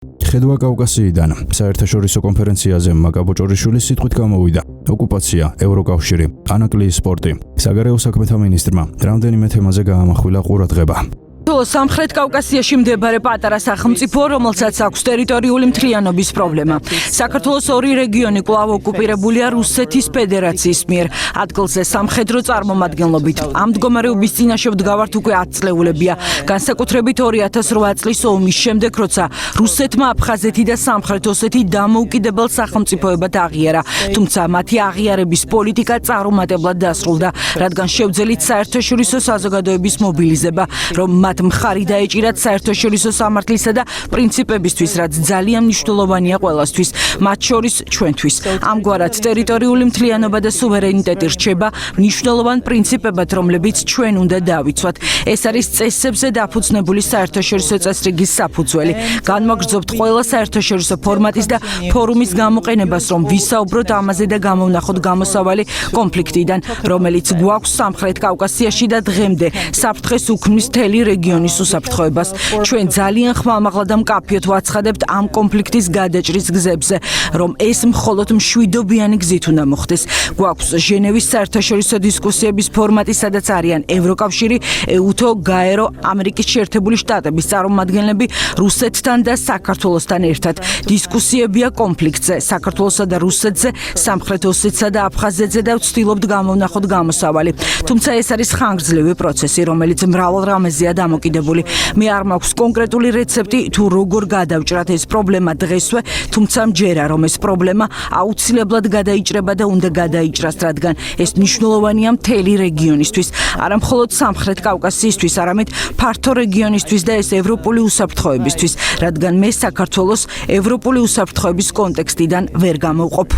ხედვა კავკასიიდან საერთაშორისო კონფერენციაზე მაგაბოჭორიშვილის სიტყვით გამოვიდა ოკუპაცია, ევროკავშირი, ანაკლიის სპორტი. საგარეო საქმეთა მინისტრმა რამდენიმე თემაზე გაამახვილა ყურადღება. სამხრეთ კავკასიაში მდებარე პატარა სახელმწიფო, რომელსაც აქვს ტერიტორიული მთლიანობის პრობლემა. საქართველოს ორი რეგიონი კვლავ ოკუპირებულია რუსეთის ფედერაციის მიერ. ადგილზე სამხედრო წარმომადგენლობით. ამ მდგომარეობის წინაშე ვდგავართ უკვე 10 წლეულებია. განსაკუთრებით 2008 წლის ომის შემდეგ, როცა რუსეთმა აფხაზეთი და სამხრეთ ოსეთი დამოუკიდებელ სახელმწიფოებად აღიარა. თუმცა მათი აღიარების პოლიტიკა წარუმატებლად დასრულდა, რადგან შევძელით საერთაშორისო საზოგადოების მობილიზება, რომ მათ მხარი დაეჭირათ საერთაშორისო სამართლისა და პრინციპებისთვის, რაც ძალიან მნიშვნელოვანია ყველასთვის, მათ შორის ჩვენთვის. ამგვარად, ტერიტორიული მთლიანობა და სუვერენიტეტი რჩება მნიშვნელოვან პრინციპებად, რომლებიც ჩვენ უნდა დავიცვათ. ეს არის წესებზე დაფუძნებული საერთაშორისო წესრიგის საფუძველი. განვაგრძობთ ყველა საერთაშორისო ფორმატის და ფორუმის გამოყენებას, რომ ვისაუბროთ ამაზე და გამოვნახოთ გამოსავალი კონფლიქტიდან, რომელიც გვაქვს სამხრეთ კავკასიაში და დღემდე საფრთხეს უქმნის მთელი რეგიონის უსაფრთხოებას. ჩვენ ძალიან ხმამაღლა და მკაფიოდ ვაცხადებთ ამ კონფლიქტის გადაჭრის გზებზე, რომ ეს მხოლოდ მშვიდობიანი გზით უნდა მოხდეს. გვაქვს ჟენევის საერთაშორისო დისკუსიების ფორმატი, სადაც არიან ევროკავშირი, ეუთო, გაერო, ამერიკის შეერთებული შტატების წარმომადგენლები რუსეთთან და საქართველოსთან ერთად. დისკუსიებია კონფლიქტზე, საქართველოსა და რუსეთზე, სამხრეთ ოსეთსა და აფხაზეთზე და ვცდილობთ გამოვნახოთ გამოსავალი. თუმცა ეს არის ხანგრძლივი პროცესი, რომელიც მრავალ რამეზეა დამოკიდებული. მე არ მაქვს კონკრეტული რეცეპტი თუ როგორ გადავჭრათ ეს პრობლემა დღესვე, თუმცა მჯერა, რომ ეს პრობლემა აუცილებლად გადაიჭრება და უნდა გადაიჭრას, რადგან ეს მნიშვნელოვანია მთელი რეგიონისთვის, არა მხოლოდ სამხრეთ კავკასიისთვის, არამედ ფართო რეგიონისთვის და ეს ევროპული უსაფრთხოებისთვის, რადგან მე საქართველოს ევროპული უსაფრთხოების კონტექსტიდან ვერ გამოვყოფ.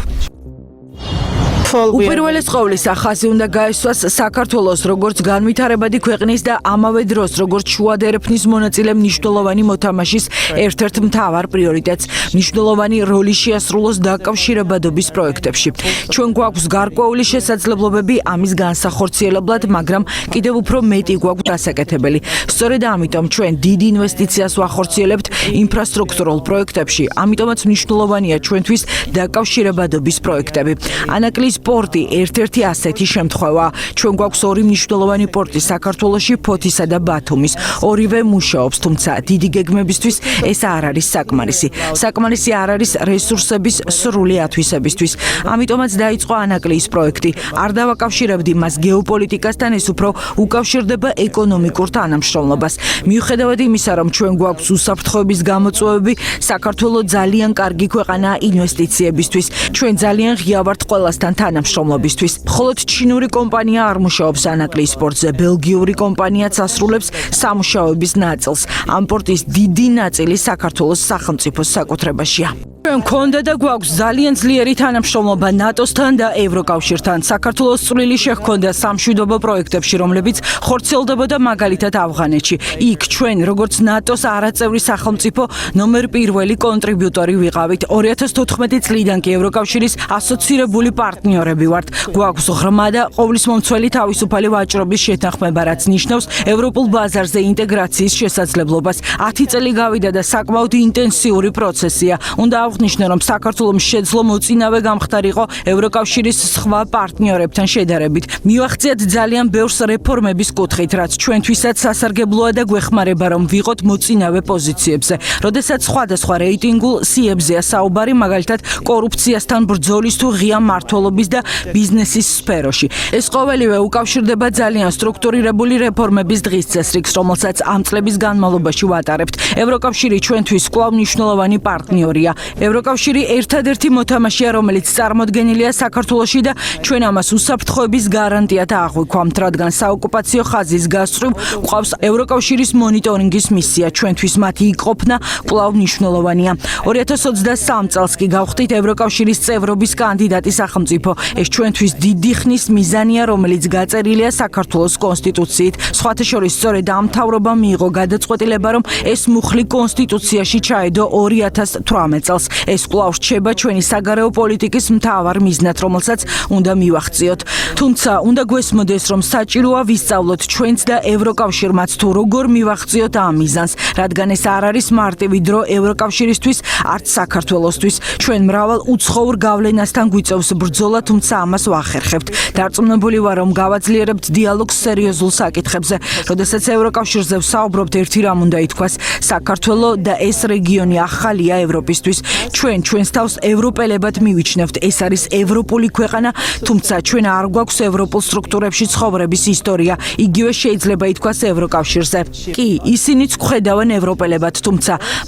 უპირველეს ყოვლისა, ხაზი უნდა გაესვას საქართველოს როგორც განვითარებადი ქვეყნის და ამავე დროს როგორც შუადერფნის მონაწილე მნიშვნელოვანი მოთამაშის ერთ-ერთ მთავარ პრიორიტეტს, მნიშვნელოვანი როლი შეასრულოს დაკავშირებადობის პროექტებში. ჩვენ გვაქვს გარკვეული შესაძლებლობები ამის განსახორციელებლად, მაგრამ კიდევ უფრო მეტი გვაქვს დასაკეთებელი. სწორედ ამიტომ ჩვენ დიდ ინვესტიციას ვახორციელებთ ინფრასტრუქტურულ პროექტებში, ამიტომაც მნიშვნელოვანია ჩვენთვის დაკავშირებადობის პროექტები. ანაკლიის პორტი ერთ-ერთი ასეთი შემთხვევაა. ჩვენ გვაქვს ორი მნიშვნელოვანი პორტი საქართველოში, ფოთისა და ბათუმის. ორივე მუშაობს, თუმცა დიდი გეგმებისთვის ეს არ არის საკმარისი. საკმარისი არ არის რესურსების სრული ათვისებისთვის. ამიტომაც დაიწყო ანაკლიის პროექტი. არ დავაკავშირებდი მას გეოპოლიტიკასთან, ეს უფრო უკავშირდება ეკონომიკურ თანამშრომლობას. მიუხედავად იმისა, რომ ჩვენ გვაქვს უსაფრთხოების გამოწვევები, საქართველოს ძალიან კარგი ქვეყანაა ინვესტიციებისთვის. ჩვენ ძალიან ღია ვართ ყველასთან თანამშრომლობისთვის. მხოლოდ ჩინური კომპანია არ მუშაობს ანაკლიის პორტზე, ბელგიური კომპანიაც ასრულებს სამუშაოების ნაწილს. ამ პორტის დიდი ნაწილი საქართველოს სახელმწიფოს საკუთრებაშია. ჩვენ მქონდა და გვაქვს ძალიან ძლიერი თანამშრომლობა ნატოსთან და ევროკავშირთან. საქართველოს წვლილი შეჰქონდა სამშვიდობო პროექტებში, რომლებიც ხორციელდებოდა მაგალითად ავღანეთში. იქ ჩვენ, როგორც ნატოს არაწევრი სახელმწიფო, ნომერ პირველი კონტრიბიუტორი ვიყავით. 2014 წლიდან კი ევროკავშირის ასოცირებული პარტნიორები ვართ. გვაქვს ღრმა და ყოვლისმომცველი თავისუფალი ვაჭრობის შეთანხმება, რაც ნიშნავს ევროპულ ბაზარზე ინტეგრაციის შესაძლებლობას. 10 წელი გავიდა და საკმაოდ ინტენსიური პროცესია. უნდა აღნიშნო, რომ საქართველოს შეძლო მოწინავე გამხდარიყო ევროკავშირის სხვა პარტნიორებთან შედარებით. მივახციეთ ძალიან ბევრს რეფორმების კუთხით, რაც ჩვენთვისაც სასარგებლოა და გვეხმარება, რომ ვიყოთ მოწინავე პოზიციებზე. როდესაც სხვადასხვა რეიტინგულ სიებზეა საუბარი, მაგალითად კორუფციასთან ბრძოლის თუ ღია მმართველობის და ბიზნესის სფეროში. ეს ყოველივე უკავშირდება ძალიან სტრუქტურირებული რეფორმების დღის წესრიგს, რომელსაც ამ წლების განმავლობაში ვატარებთ. ევროკავშირი ჩვენთვის კვლავ მნიშვნელოვანი პარტნიორია. ევროკავშირი ერთადერთი მოთამაშეა, რომელიც წარმოდგენილია საქართველოში და ჩვენ ამას უსაფრთხოების გარანტიად აღვიქვამთ, რადგან საოკუპაციო ხაზის გასწვრივ გვყავს ევროკავშირის მონიტორინგის მისია. ჩვენთვის მათი იყოფნა კვლავ მნიშვნელოვანია. 2023 წელს კი გავხდით ევროკავშირის წევრობის კანდიდატი სახელმწიფო. ეს ჩვენთვის დიდი ხნის მიზანია, რომელიც გაწერილია საქართველოს კონსტიტუციით. სხვათა შორის სწორედ ამ მთავრობამ მიიღო გადაწყვეტილება, რომ ეს მუხლი კონსტიტუციაში ჩაედო 2018 წელს. ეს კვლავ რჩება ჩვენი საგარეო პოლიტიკის მთავარ მიზნად, რომელსაც უნდა მივახციოთ. თუმცა უნდა გვესმოდეს, რომ საჭიროა ვისწავლოთ ჩვენც და ევროკავშირმაც თუ როგორ მივახციოთ ამ მიზანს, რადგან ეს არ არის მარტივი დრო ევროკავშირისთვის, არც საქართველოსთვის. ჩვენ მრავალ უცხოურ გავლენასთან გვიწევს ბრძოლა, თუმცა ამას ვახერხებთ. დარწმუნებული ვარ, რომ გავაძლიერებთ დიალოგს სერიოზულ საკითხებზე. როდესაც ევროკავშირზე ვსაუბრობთ, ერთი რამ უნდა ითქვას, საქართველო და ეს რეგიონი ახალია ევროპისთვის. ჩვენ ჩვენს თავს ევროპელებად მივიჩნევთ. ეს არის ევროპული ქვეყანა, თუმცა ჩვენ არ გვაქვს ევროპულ სტრუქტურებში ცხოვრების ისტორია. იგივე შეიძლება ითქვას ევროკავშირზე. კი, ისინიც გვხედავენ ევროპელებად,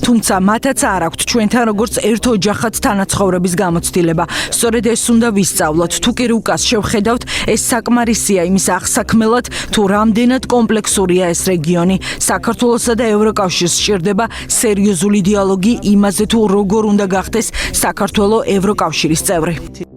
თუმცა მათაც არ აქვთ ჩვენთან როგორც ერთ ოჯახად თანაცხოვრების გამოცდილება. სწორედ ეს უნდა ვისწავლოთ. თუ კი რუკას შევხედავთ, ეს საკმარისია იმის აღსაქმელად, თუ რამდენად კომპლექსურია ეს რეგიონი. საქართველოსა და ევროკავშირს სჭირდება სერიოზული დიალოგი იმაზე, თუ როგორ უნდა გახდეს საქართველო ევროკავშირის წევრი.